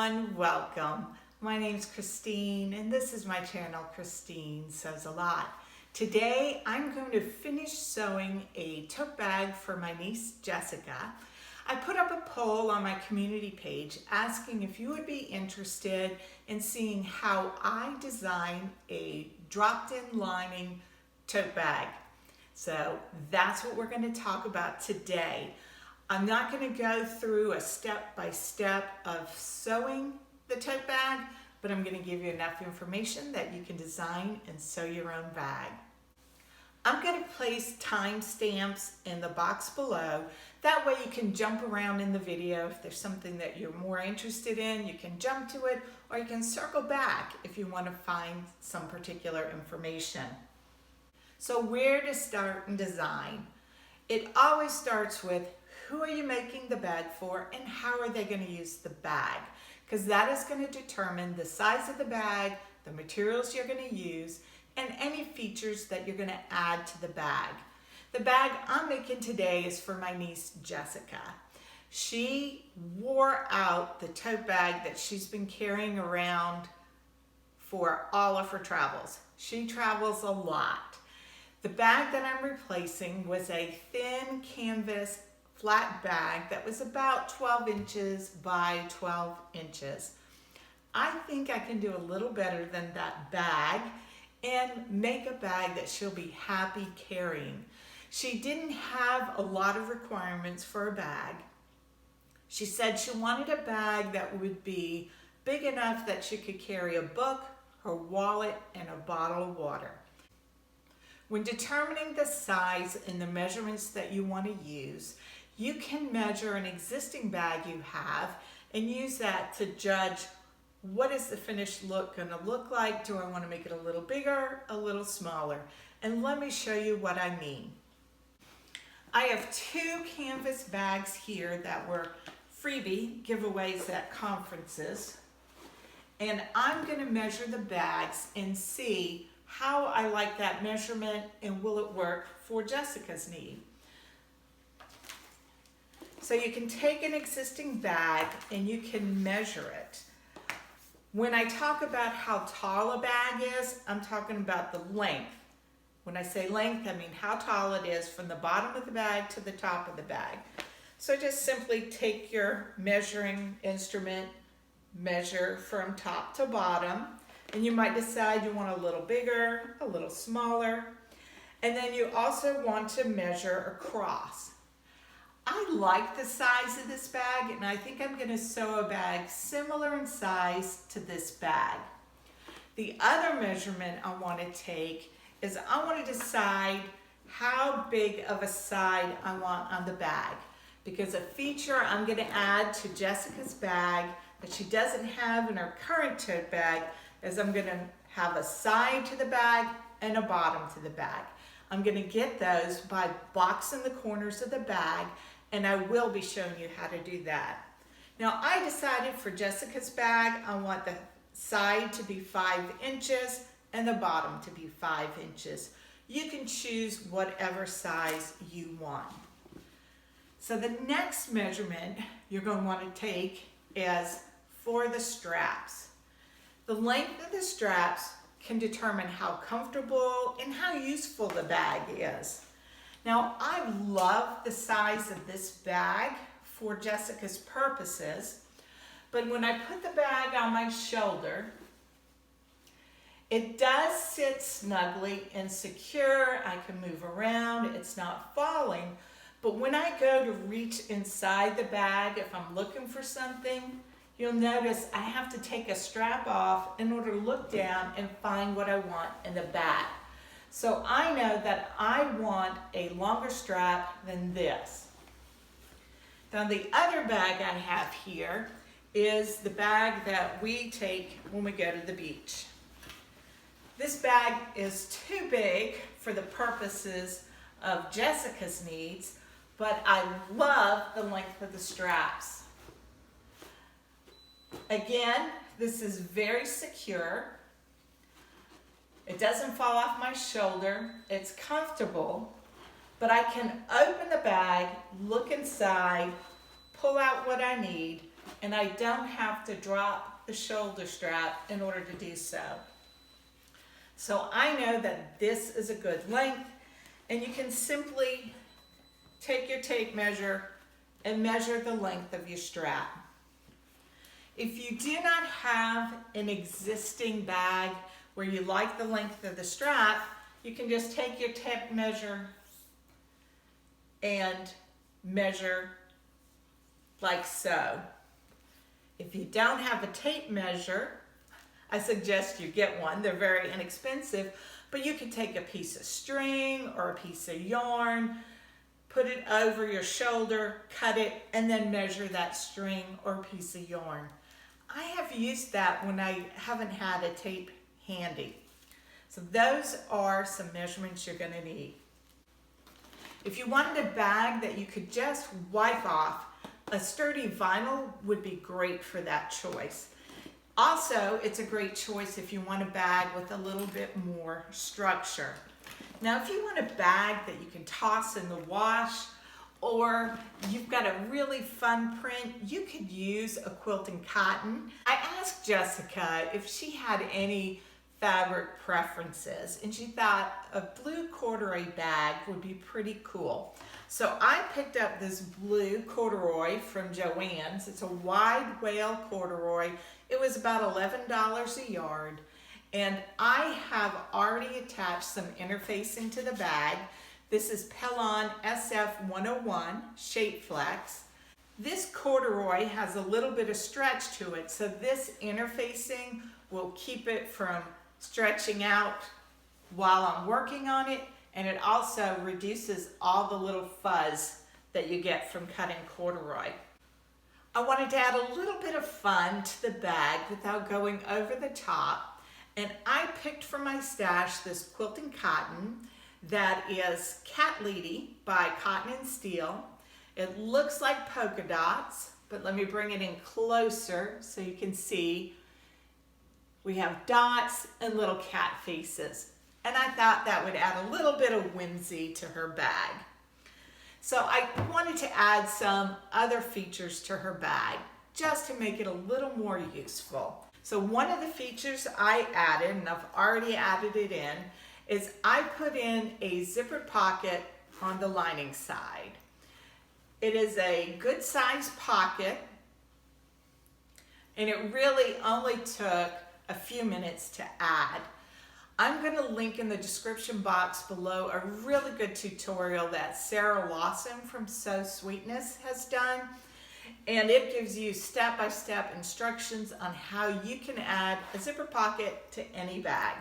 everyone, welcome. My name's Christine and this is my channel, Christine Sews a Lot. Today I'm going to finish sewing a tote bag for my niece Jessica. I put up a poll on my community page asking if you would be interested in seeing how I design a dropped-in lining tote bag. So that's what we're going to talk about today. I'm not going to go through a step-by-step of sewing the tote bag, but I'm going to give you enough information that you can design and sew your own bag. I'm going to place timestamps in the box below. That way you can jump around in the video. If there's something that you're more interested in, you can jump to it, or you can circle back if you want to find some particular information. So where to start and design? It always starts with who are you making the bag for and how are they going to use the bag? Because that is going to determine the size of the bag, the materials you're going to use, and any features that you're going to add to the bag. The bag I'm making today is for my niece Jessica. She wore out the tote bag that she's been carrying around for all of her travels. She travels a lot. The bag that I'm replacing was a thin canvas flat bag that was about 12 inches by 12 inches. I think I can do a little better than that bag and make a bag that she'll be happy carrying. She didn't have a lot of requirements for a bag. She said she wanted a bag that would be big enough that she could carry a book, her wallet, and a bottle of water. When determining the size and the measurements that you want to use, you can measure an existing bag you have and use that to judge what is the finished look going to look like. Do I want to make it a little bigger, a little smaller? And let me show you what I mean. I have two canvas bags here that were freebie giveaways at conferences. And I'm going to measure the bags and see how I like that measurement and will it work for Jessica's need. So you can take an existing bag and you can measure it. When I talk about how tall a bag is, I'm talking about the length. When I say length, I mean how tall it is from the bottom of the bag to the top of the bag. So just simply take your measuring instrument, measure from top to bottom, and you might decide you want a little bigger, a little smaller, and then you also want to measure across. I like the size of this bag, and I think I'm going to sew a bag similar in size to this bag. The other measurement I want to take is I want to decide how big of a side I want on the bag, because a feature I'm going to add to Jessica's bag that she doesn't have in her current tote bag is I'm going to have a side to the bag and a bottom to the bag. I'm going to get those by boxing the corners of the bag, and I will be showing you how to do that. Now I decided for Jessica's bag, I want the side to be 5 inches and the bottom to be 5 inches. You can choose whatever size you want. So the next measurement you're going to want to take is for the straps. The length of the straps can determine how comfortable and how useful the bag is. Now, I love the size of this bag for Jessica's purposes, but when I put the bag on my shoulder, it does sit snugly and secure. I can move around, it's not falling, but when I go to reach inside the bag, if I'm looking for something, you'll notice I have to take a strap off in order to look down and find what I want in the bag. So I know that I want a longer strap than this. Now the other bag I have here is the bag that we take when we go to the beach. This bag is too big for the purposes of Jessica's needs, but I love the length of the straps. Again, this is very secure. It doesn't fall off my shoulder. It's comfortable, but I can open the bag, look inside, pull out what I need, and I don't have to drop the shoulder strap in order to do so. So I know that this is a good length, and you can simply take your tape measure and measure the length of your strap. If you do not have an existing bag where you like the length of the strap, you can just take your tape measure and measure like so. If you don't have a tape measure, I suggest you get one. They're very inexpensive, but you can take a piece of string or a piece of yarn, put it over your shoulder, cut it, and then measure that string or piece of yarn. I have used that when I haven't had a tape handy. So those are some measurements you're going to need. If you wanted a bag that you could just wipe off, a sturdy vinyl would be great for that choice. Also, it's a great choice if you want a bag with a little bit more structure. Now, if you want a bag that you can toss in the wash, or you've got a really fun print, you could use a quilting cotton. I asked Jessica if she had any fabric preferences, and she thought a blue corduroy bag would be pretty cool. So I picked up this blue corduroy from Joanns. It's a wide wale corduroy. It was about $11 a yard, and I have already attached some interfacing to the bag. This is Pellon SF101 Shapeflex. This corduroy has a little bit of stretch to it, so this interfacing will keep it from stretching out while I'm working on it, and it also reduces all the little fuzz that you get from cutting corduroy. I wanted to add a little bit of fun to the bag without going over the top, and I picked from my stash this quilting cotton that is Cat Lady by Cotton and Steel. It looks like polka dots, but let me bring it in closer so you can see. We have dots and little cat faces, and I thought that would add a little bit of whimsy to her bag. So I wanted to add some other features to her bag just to make it a little more useful. So one of the features I added, and I've already added it in, is I put in a zippered pocket on the lining side. It is a good sized pocket, and it really only took a few minutes to add. I'm going to link in the description box below a really good tutorial that Sarah Lawson from Sew Sweetness has done, and it gives you step-by-step instructions on how you can add a zipper pocket to any bag.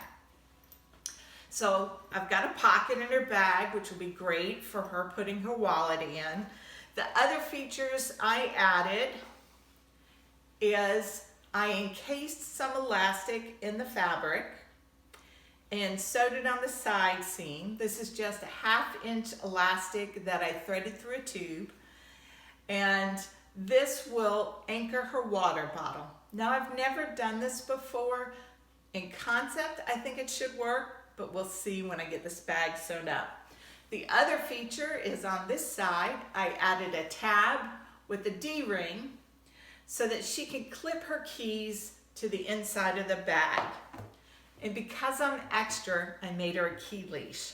So I've got a pocket in her bag, which will be great for her putting her wallet in. The other features I added is I encased some elastic in the fabric and sewed it on the side seam. This is just a 1/2 inch elastic that I threaded through a tube, and this will anchor her water bottle. Now, I've never done this before. In concept, I think it should work, but we'll see when I get this bag sewn up. The other feature is on this side, I added a tab with a D-ring so that she can clip her keys to the inside of the bag. And because I'm extra, I made her a key leash.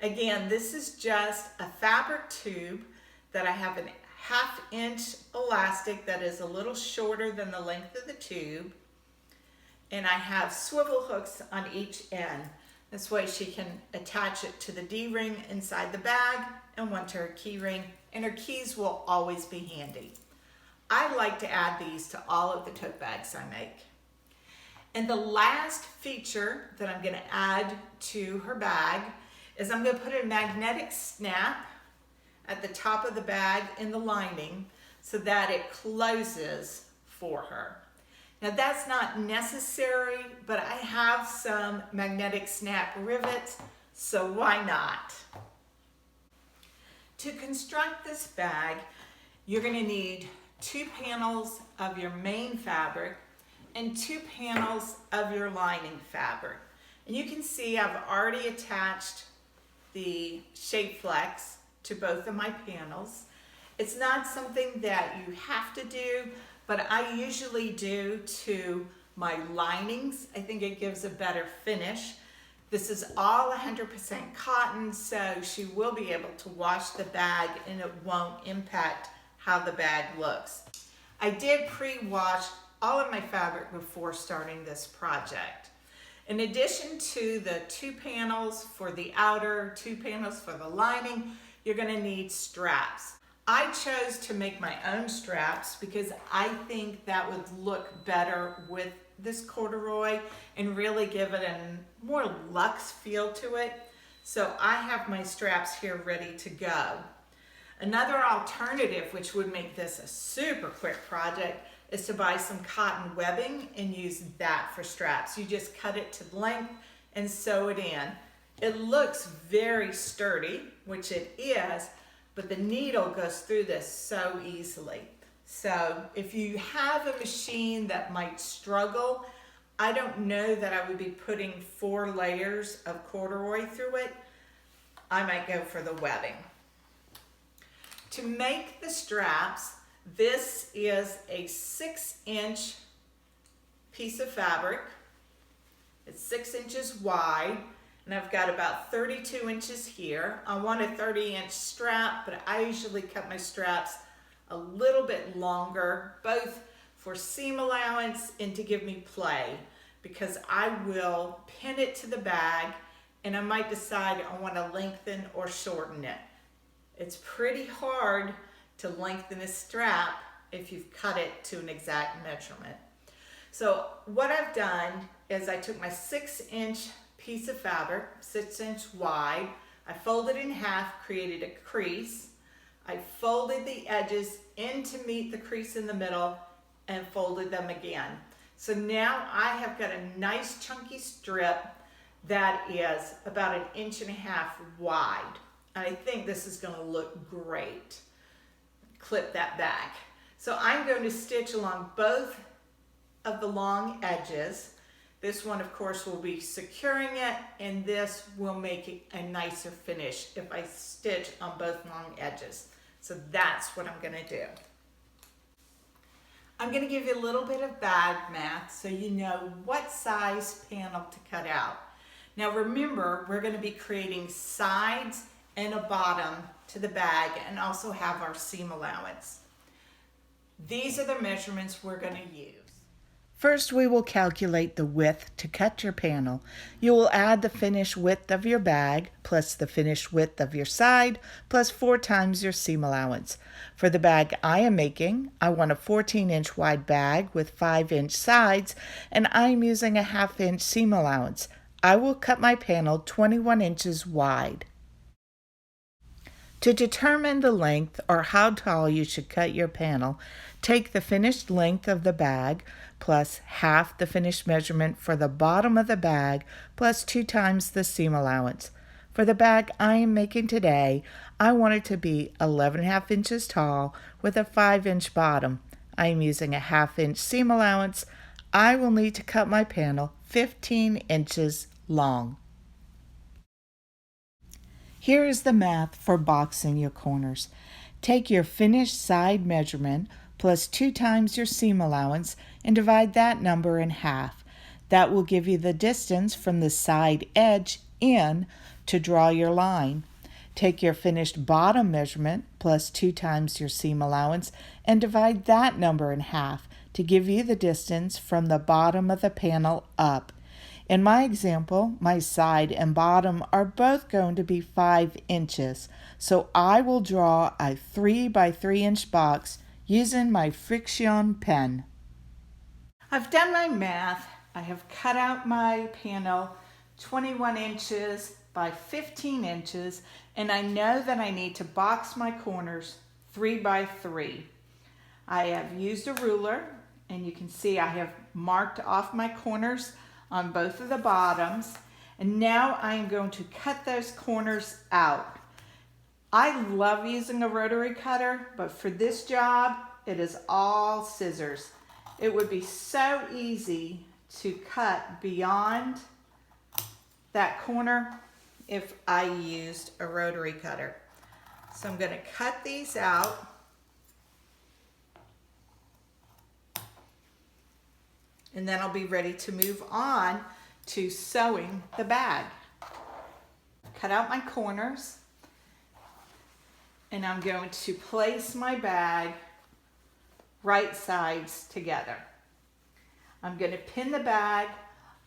Again, this is just a fabric tube that I have a 1/2 inch elastic that is a little shorter than the length of the tube. And I have swivel hooks on each end. This way she can attach it to the D-ring inside the bag and one to her key ring, and her keys will always be handy. I like to add these to all of the tote bags I make. And the last feature that I'm going to add to her bag is I'm going to put a magnetic snap at the top of the bag in the lining so that it closes for her. Now that's not necessary, but I have some magnetic snap rivets, so why not? To construct this bag, you're going to need 2 panels of your main fabric and 2 panels of your lining fabric. And you can see I've already attached the Shapeflex to both of my panels. It's not something that you have to do, but I usually do to my linings. I think it gives a better finish. This is all 100% cotton, so she will be able to wash the bag and it won't impact how the bag looks. I did pre-wash all of my fabric before starting this project. In addition to the 2 panels for the outer, 2 panels for the lining, you're gonna need straps. I chose to make my own straps because I think that would look better with this corduroy and really give it a more luxe feel to it. So I have my straps here ready to go. Another alternative, which would make this a super quick project, is to buy some cotton webbing and use that for straps. You just cut it to length and sew it in. It looks very sturdy, which it is, but the needle goes through this so easily. So if you have a machine that might struggle, I don't know that I would be putting 4 layers of corduroy through it. I might go for the webbing. To make the straps, this is a 6-inch piece of fabric. It's 6 inches wide, and I've got about 32 inches here. I want a 30-inch strap, but I usually cut my straps a little bit longer, both for seam allowance and to give me play, because I will pin it to the bag and I might decide I want to lengthen or shorten it. It's pretty hard to lengthen a strap if you've cut it to an exact measurement. So what I've done is I took my 6-inch piece of fabric, 6-inch wide, I folded it in half, created a crease. I folded the edges in to meet the crease in the middle and folded them again. So now I have got a nice chunky strip that is about 1.5 inches wide. And I think this is going to look great. Clip that back. So I'm going to stitch along both of the long edges. This one, of course, will be securing it, and this will make it a nicer finish if I stitch on both long edges. So that's what I'm going to do. I'm going to give you a little bit of bag math so you know what size panel to cut out. Now remember, we're going to be creating sides and a bottom to the bag and also have our seam allowance. These are the measurements we're going to use. First, we will calculate the width to cut your panel. You will add the finished width of your bag plus the finished width of your side plus 4 times your seam allowance. For the bag I am making, I want a 14-inch wide bag with 5-inch sides, and I am using a 1/2 inch seam allowance. I will cut my panel 21 inches wide. To determine the length or how tall you should cut your panel, take the finished length of the bag plus half the finished measurement for the bottom of the bag plus 2 times the seam allowance. For the bag I am making today, I want it to be 11.5 inches tall with a 5-inch bottom. I am using a 1/2 inch seam allowance. I will need to cut my panel 15 inches long. Here is the math for boxing your corners. Take your finished side measurement plus 2 times your seam allowance and divide that number in half. That will give you the distance from the side edge in to draw your line. Take your finished bottom measurement plus 2 times your seam allowance and divide that number in half to give you the distance from the bottom of the panel up. In my example, my side and bottom are both going to be 5 inches, so I will draw a 3 by 3 inch box using my friction pen. I've done my math. I have cut out my panel 21 inches by 15 inches, and I know that I need to box my corners 3 by 3. I have used a ruler, and you can see I have marked off my corners on both of the bottoms, and now I'm going to cut those corners out. I love using a rotary cutter, but for this job, it is all scissors. It would be so easy to cut beyond that corner if I used a rotary cutter. So I'm going to cut these out. And then I'll be ready to move on to sewing the bag. Cut out my corners. And I'm going to place my bag right sides together. I'm going to pin the bag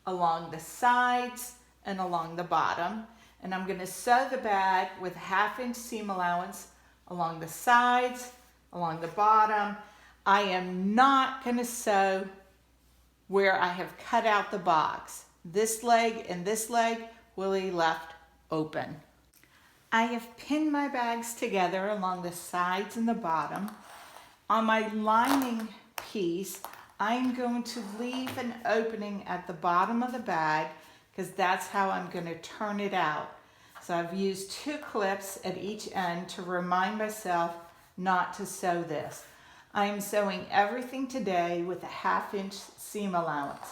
along the sides and along the bottom. And I'm going to sew the bag with a 1/2 inch seam allowance along the sides, along the bottom. I am not going to sew where I have cut out the box. This leg and this leg will be left open. I have pinned my bags together along the sides and the bottom. On my lining piece, I'm going to leave an opening at the bottom of the bag because that's how I'm going to turn it out. So I've used 2 clips at each end to remind myself not to sew this. I am sewing everything today with a 1/2 inch seam allowance.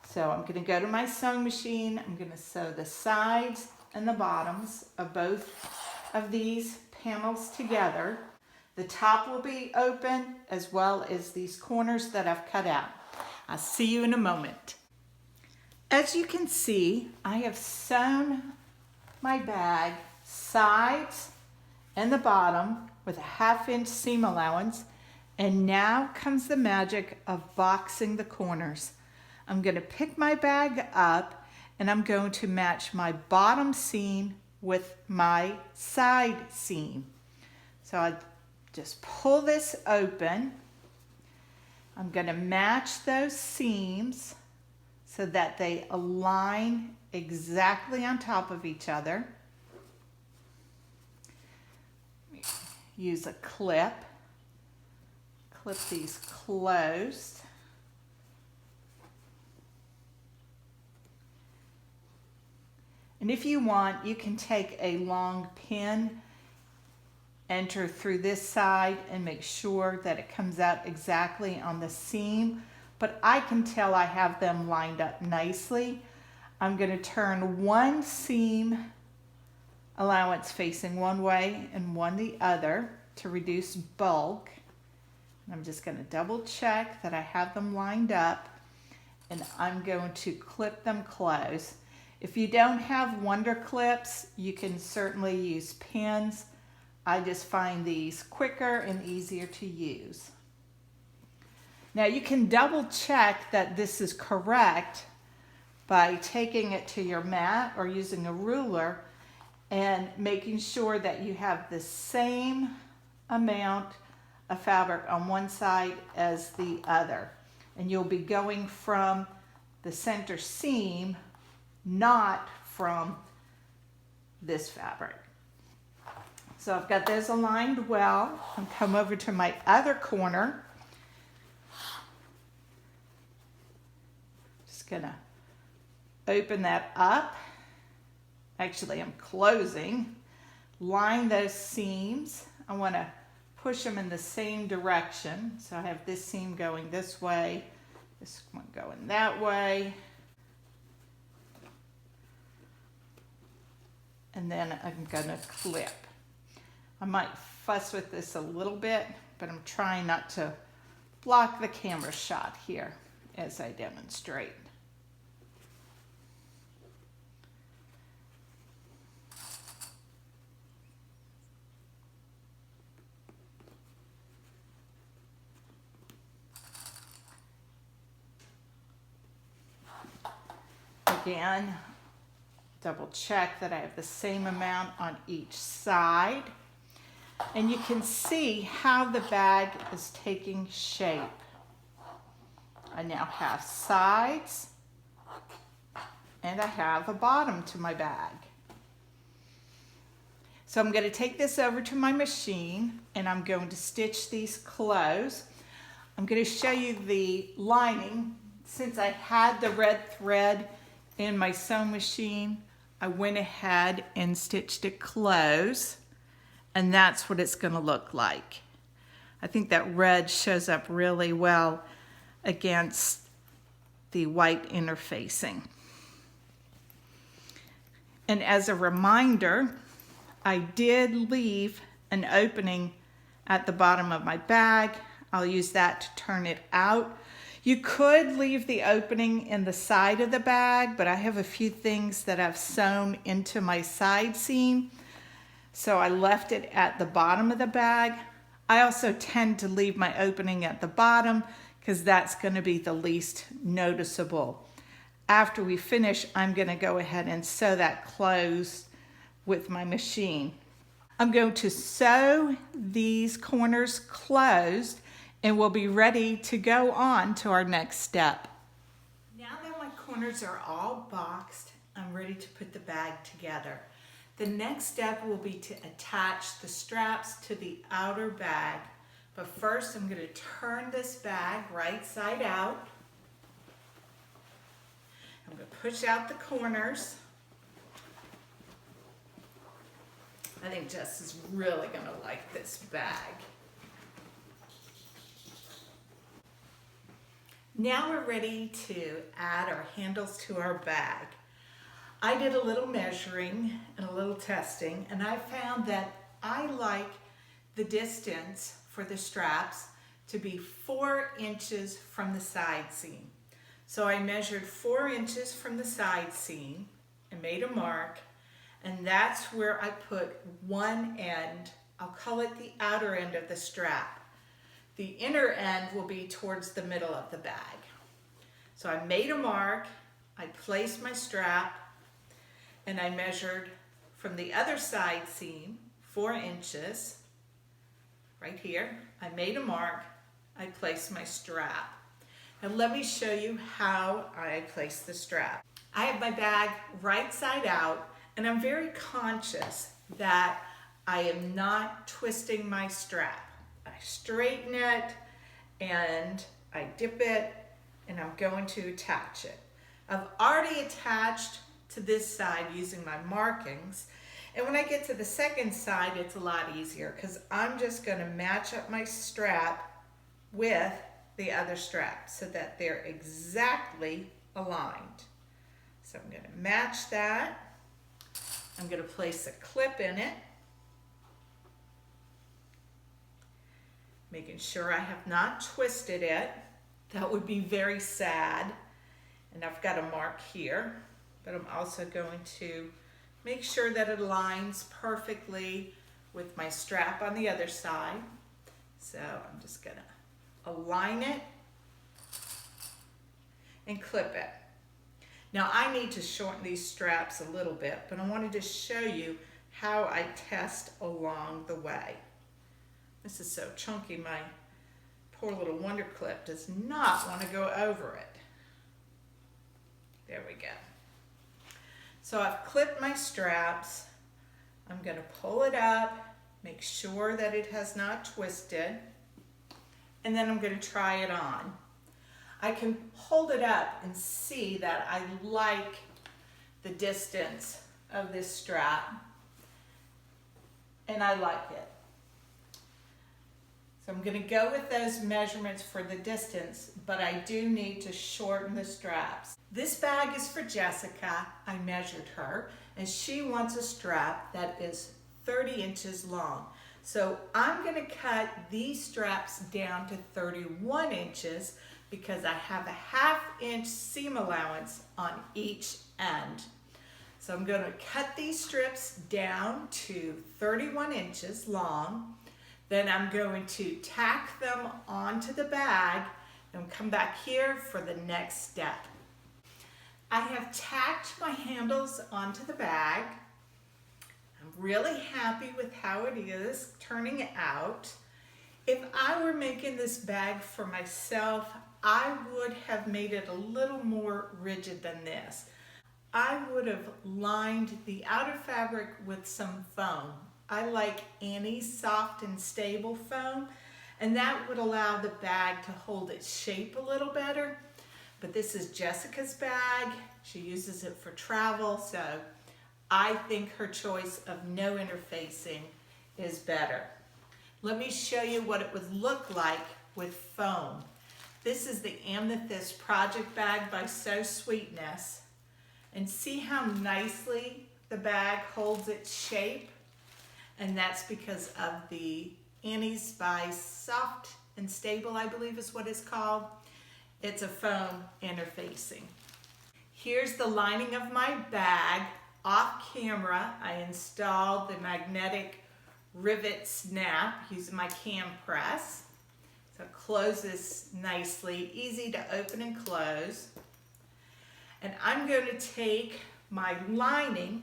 So I'm going to go to my sewing machine. I'm going to sew the sides and the bottoms of both of these panels together. The top will be open as well as these corners that I've cut out. I'll see you in a moment. As you can see, I have sewn my bag sides and the bottom with a 1/2 inch seam allowance. And now comes the magic of boxing the corners. I'm going to pick my bag up and I'm going to match my bottom seam with my side seam. So I just pull this open. I'm going to match those seams so that they align exactly on top of each other. Use a clip. Clip these closed. And if you want, you can take a long pin, enter through this side and make sure that it comes out exactly on the seam. But I can tell I have them lined up nicely. I'm going to turn one seam allowance facing one way and one the other to reduce bulk. I'm just going to double check that I have them lined up, and I'm going to clip them close. If you don't have Wonder Clips, you can certainly use pins. I just find these quicker and easier to use. Now you can double check that this is correct by taking it to your mat or using a ruler and making sure that you have the same amount of fabric on one side as the other. And you'll be going from the center seam, not from this fabric. So I've got those aligned well. I'll come over to my other corner. Just gonna open that up. Actually, I'm closing. Line those seams. I want to push them in the same direction. So I have this seam going this way, this one going that way. And then I'm going to clip. I might fuss with this a little bit, but I'm trying not to block the camera shot here as I demonstrate. Again, double check that I have the same amount on each side. And you can see how the bag is taking shape. I now have sides and I have a bottom to my bag. So I'm going to take this over to my machine and I'm going to stitch these close. I'm going to show you the lining. Since I had the red thread in my sewing machine, I went ahead and stitched it close, and that's what it's going to look like. I think that red shows up really well against the white interfacing. And as a reminder, I did leave an opening at the bottom of my bag. I'll use that to turn it out. You could leave the opening in the side of the bag, but I have a few things that I've sewn into my side seam, so I left it at the bottom of the bag. I also tend to leave my opening at the bottom because that's going to be the least noticeable. After we finish, I'm going to go ahead and sew that closed with my machine. I'm going to sew these corners closed and we'll be ready to go on to our next step. Now that my corners are all boxed, I'm ready to put the bag together. The next step will be to attach the straps to the outer bag. But first I'm going to turn this bag right side out. I'm going to push out the corners. I think Jess is really going to like this bag. Now we're ready to add our handles to our bag. I did a little measuring and a little testing, and I found that I like the distance for the straps to be 4 inches from the side seam. So I measured 4 inches from the side seam and made a mark, and that's where I put one end. I'll call it the outer end of the strap. The inner end will be towards the middle of the bag. So I made a mark, I placed my strap, and I measured from the other side seam 4 inches. Right here, I made a mark, I placed my strap. And let me show you how I place the strap. I have my bag right side out, and I'm very conscious that I am not twisting my strap. I straighten it and I dip it, and I'm going to attach it. I've already attached to this side using my markings, and when I get to the second side it's a lot easier because I'm just going to match up my strap with the other strap so that they're exactly aligned. So I'm going to match that. I'm going to place a clip in it, making sure I have not twisted it. That would be very sad. And I've got a mark here, but I'm also going to make sure that it aligns perfectly with my strap on the other side. So I'm just going to align it and clip it. Now I need to shorten these straps a little bit, but I wanted to show you how I test along the way. This is so chunky, my poor little wonder clip does not want to go over it. There we go. So I've clipped my straps. I'm going to pull it up, make sure that it has not twisted, and then I'm going to try it on. I can hold it up and see that I like the distance of this strap, and I like it. So I'm going to go with those measurements for the distance, but I do need to shorten the straps. This bag is for Jessica. I measured her, and she wants a strap that is 30 inches long. So I'm going to cut these straps down to 31 inches because I have a 1/2 inch seam allowance on each end. So I'm going to cut these strips down to 31 inches long. Then I'm going to tack them onto the bag and come back here for the next step. I have tacked my handles onto the bag. I'm really happy with how it is turning out. If I were making this bag for myself, I would have made it a little more rigid than this. I would have lined the outer fabric with some foam. I like Annie's soft and stable foam, and that would allow the bag to hold its shape a little better. But this is Jessica's bag. She uses it for travel, so I think her choice of no interfacing is better. Let me show you what it would look like with foam. This is the Amethyst Project Bag by So Sweetness. And see how nicely the bag holds its shape? and that's because of the Annie's by Soft and Stable, I believe is what it's called. It's a foam interfacing. Here's the lining of my bag. Off camera, I installed the magnetic rivet snap using my cam press. So it closes nicely, easy to open and close. And I'm going to take my lining,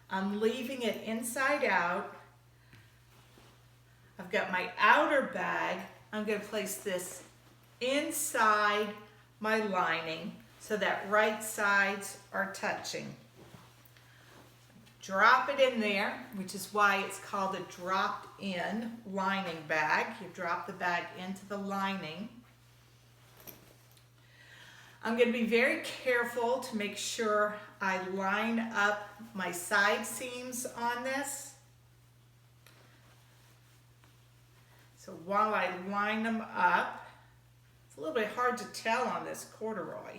I'm leaving it inside out. I've got my outer bag. I'm going to place this inside my lining so that right sides are touching. Drop it in there, which is why it's called a dropped-in lining bag. You drop the bag into the lining. I'm going to be very careful to make sure I line up my side seams on this. So while I line them up, it's a little bit hard to tell on this corduroy.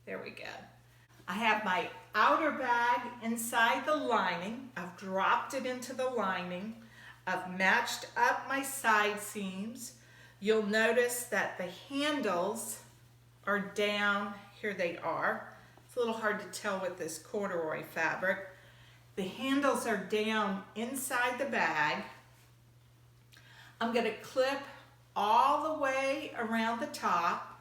There we go. I have my outer bag inside the lining. I've dropped it into the lining. I've matched up my side seams. You'll notice that the handles are down. Here they are. It's a little hard to tell with this corduroy fabric. The handles are down inside the bag. I'm going to clip all the way around the top,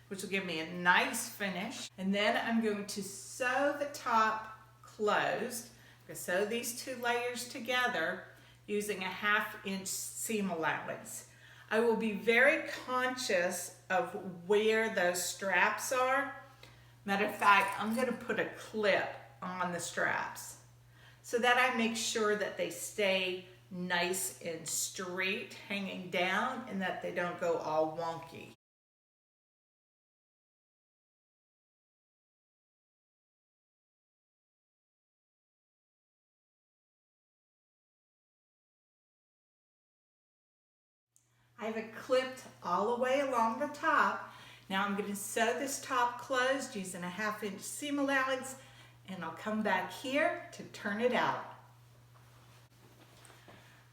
which will give me a nice finish. And then I'm going to sew the top closed. I'm going to sew these two layers together using a 1/2 inch seam allowance. I will be very conscious of where those straps are. Matter of fact, I'm going to put a clip on the straps so that I make sure that they stay nice and straight hanging down and that they don't go all wonky. I have it clipped all the way along the top. Now I'm going to sew this top closed using a 1/2 inch seam allowance, and I'll come back here to turn it out.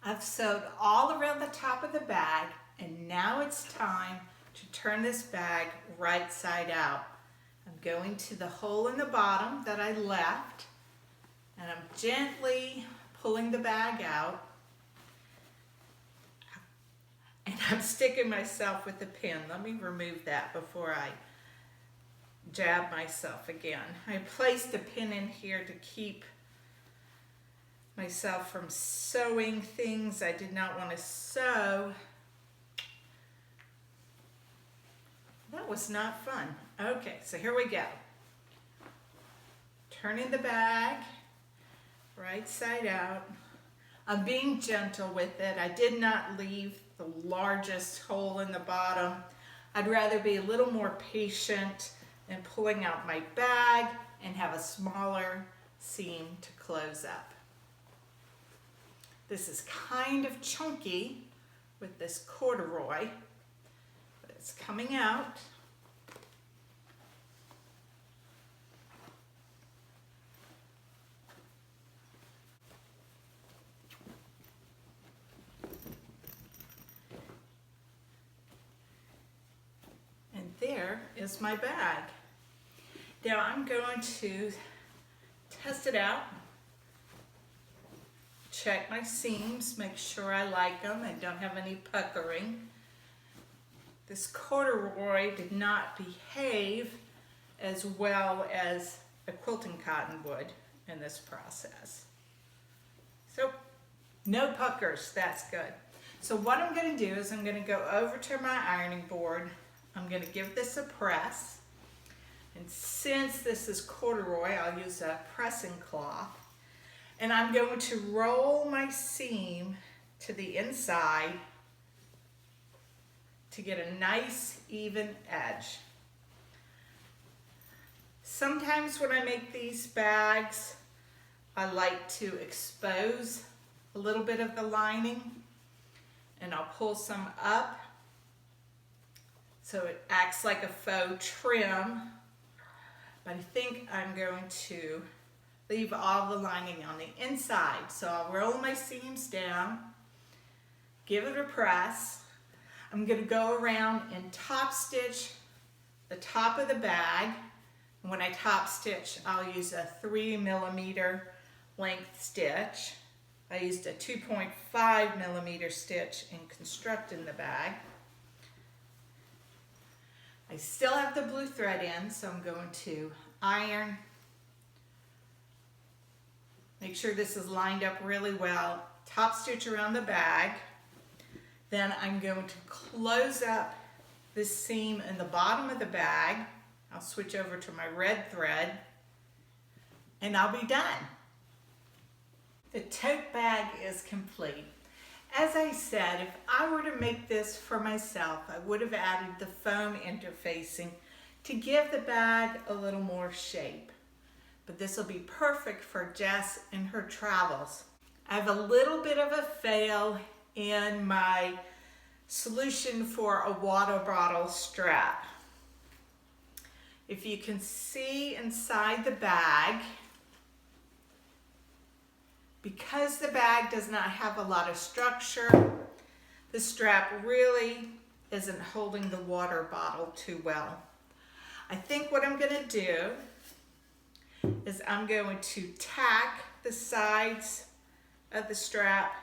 I've sewed all around the top of the bag, and now it's time to turn this bag right side out. I'm going to the hole in the bottom that I left, and I'm gently pulling the bag out. And I'm sticking myself with the pin. Let me remove that before I jab myself again. I placed a pin in here to keep myself from sewing things I did not want to sew. That was not fun. Okay, so here we go. Turning the bag right side out. I'm being gentle with it. I did not leave the largest hole in the bottom. I'd rather be a little more patient in pulling out my bag and have a smaller seam to close up. This is kind of chunky with this corduroy, but it's coming out. There is my bag. Now I'm going to test it out, check my seams, make sure I like them and don't have any puckering. This corduroy did not behave as well as a quilting cotton would in this process. So no puckers, that's good. So what I'm going to do is I'm going to go over to my ironing board. I'm going to give this a press, and since this is corduroy, I'll use a pressing cloth, and I'm going to roll my seam to the inside to get a nice even edge. Sometimes when I make these bags, I like to expose a little bit of the lining, and I'll pull some up so it acts like a faux trim, but I think I'm going to leave all the lining on the inside. So I'll roll my seams down, give it a press. I'm going to go around and top stitch the top of the bag. And when I top stitch, I'll use a 3mm length stitch. I used a 2.5mm stitch in constructing the bag. I still have the blue thread in, so I'm going to iron. Make sure this is lined up really well. Top stitch around the bag. Then I'm going to close up this seam in the bottom of the bag. I'll switch over to my red thread and I'll be done. The tote bag is complete. As I said, if I were to make this for myself, I would have added the foam interfacing to give the bag a little more shape. But this will be perfect for Jess and her travels. I have a little bit of a fail in my solution for a water bottle strap. If you can see inside the bag, because the bag does not have a lot of structure, the strap really isn't holding the water bottle too well. I think what I'm going to do is I'm going to tack the sides of the strap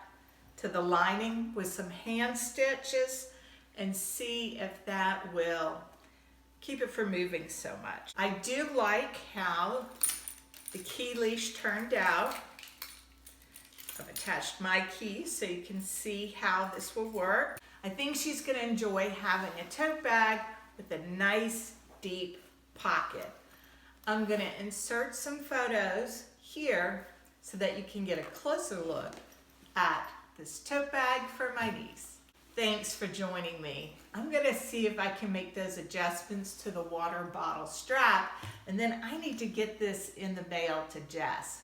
to the lining with some hand stitches and see if that will keep it from moving so much. I do like how the key leash turned out. I've attached my key so you can see how this will work. I think she's going to enjoy having a tote bag with a nice deep pocket. I'm going to insert some photos here so that you can get a closer look at this tote bag for my niece. Thanks for joining me. I'm going to see if I can make those adjustments to the water bottle strap, and then I need to get this in the mail to Jess.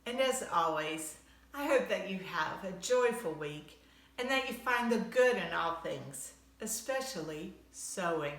And as always, I hope that you have a joyful week and that you find the good in all things, especially sewing.